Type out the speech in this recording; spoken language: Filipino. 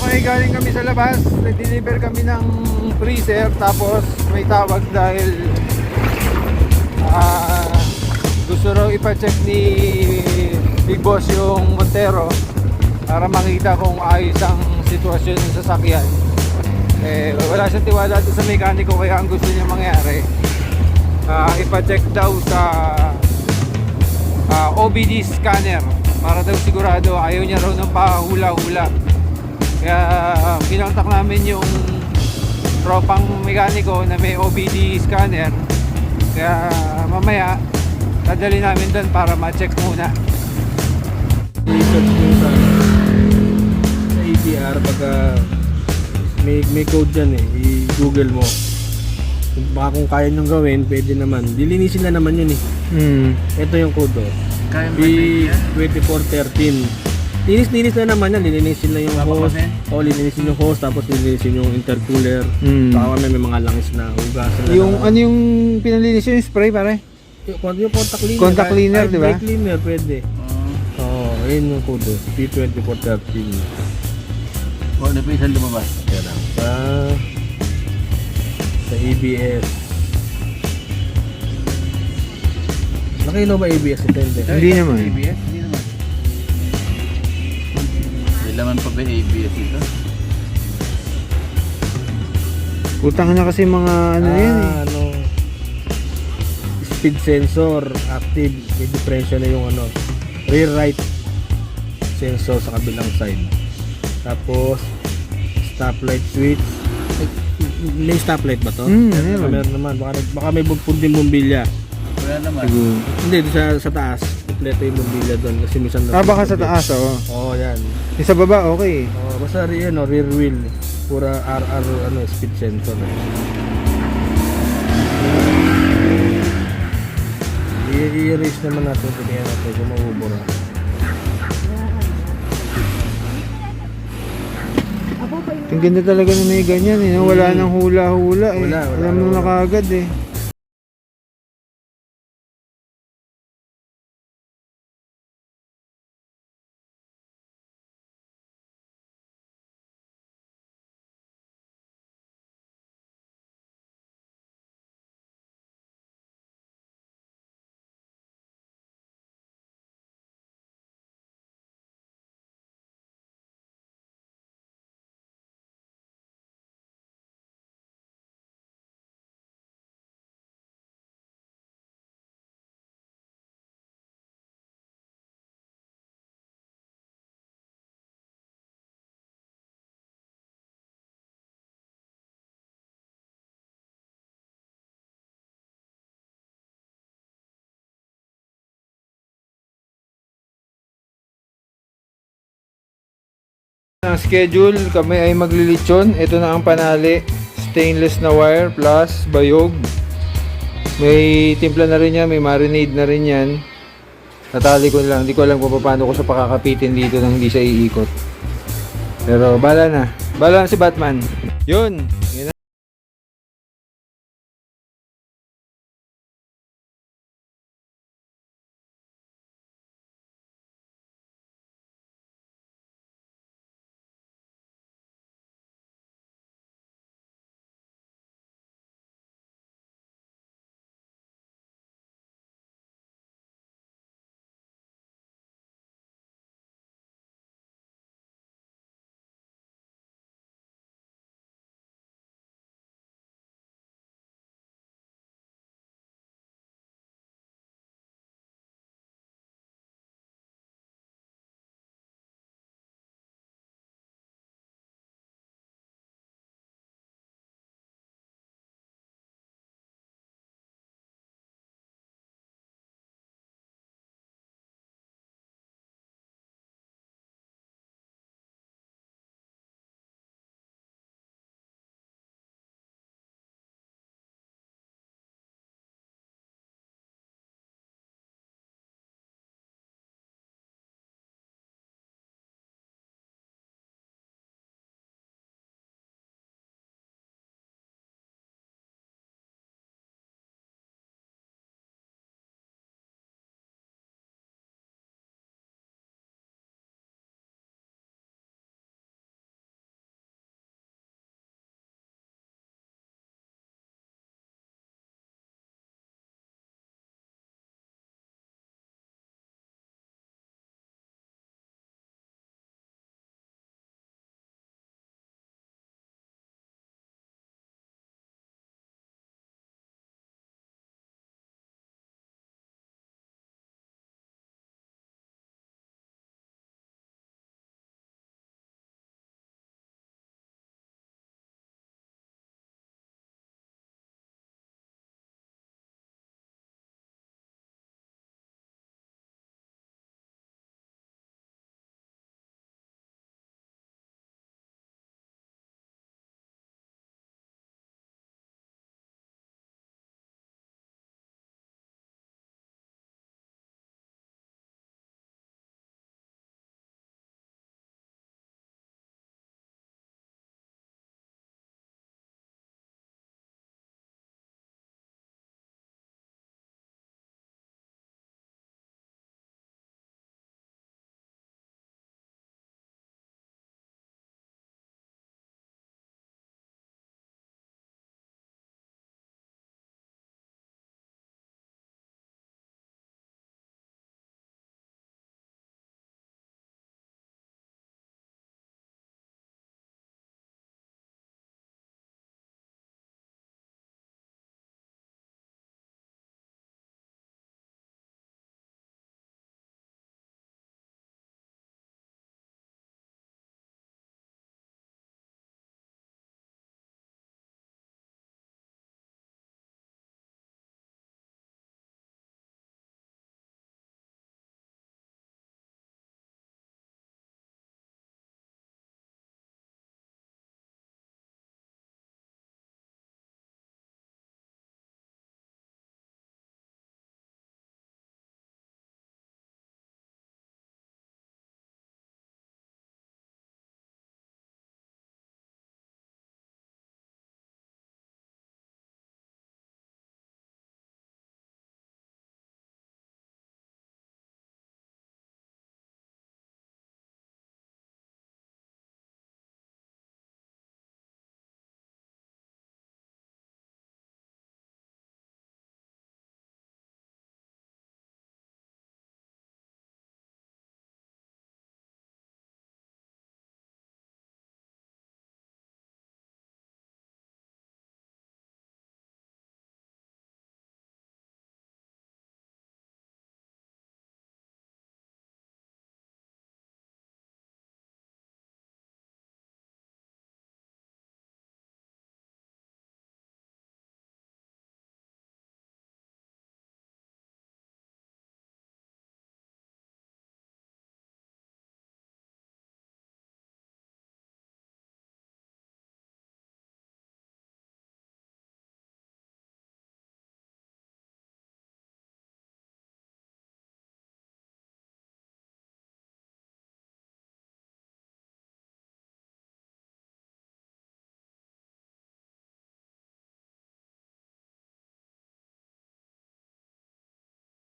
Okay, galing kami sa labas. Nag-deliver kami ng freezer. Tapos may tawag dahil gusto raw ipa-check ni Big Boss yung Montero para makita kung ayos ang sitwasyon ng sasakyan. Wala siyang tiwala doon sa mekaniko, kaya ang gusto niya mangyari ipa-check daw sa OBD scanner para daw sigurado. Ayaw niya raw ng pahula-hula. Kaya kinontak namin yung tropang mekaniko na may OBD scanner. Kaya mamaya dadali namin doon para ma-check muna. I-search mo sa ATR pagka may code dyan i-google mo. Baka kung kaya nyo gawin, pwede naman. Dilinisin na naman yun Ito yung code B2413. Linis na naman yan. Lilinisin na yung hose. Lilinisin yung hose, tapos lilinisin yung intercooler. Saka may mga langis na hugasan na. Ano yung pinalinis yung spray pare? Yung contact cleaner. Contact cleaner, di ba? Brake cleaner, pwede. Ayun yung code B2413. Ano pa isang lumabas? Kaya lang. Sa ABS. Nakailaw ba ABS ito? Hindi naman. ABS? Hindi naman. May laman pa ba ABS ito? Utang na kasi mga ano yan speed sensor active. May diferensya na yung rear right sensor sa kabilang side. Tapos stoplight switch. May stoplight ba to? Meron naman. Baka may punding bombilya. Wala naman. Siguro. Hindi, sa taas. Kompleto yung bombilya doon. Kasi minsan baka sa taas yan. Yung sa baba okay. Basta rear wheel. Pura RR speed sensor. I-erase naman natin. Tingnan natin kung mabubura. Ang ganda talaga na may ganyan wala nang hula-hula alam mo na kagad Ang schedule, kami ay maglilitsyon. Ito na ang panali, stainless na wire plus bayog. May timpla na rin yan, may marinade na rin yan. Natali ko lang, hindi ko alam kung paano ko siya pakakapitin dito nang hindi siya iikot. Pero bala na si Batman. Yun.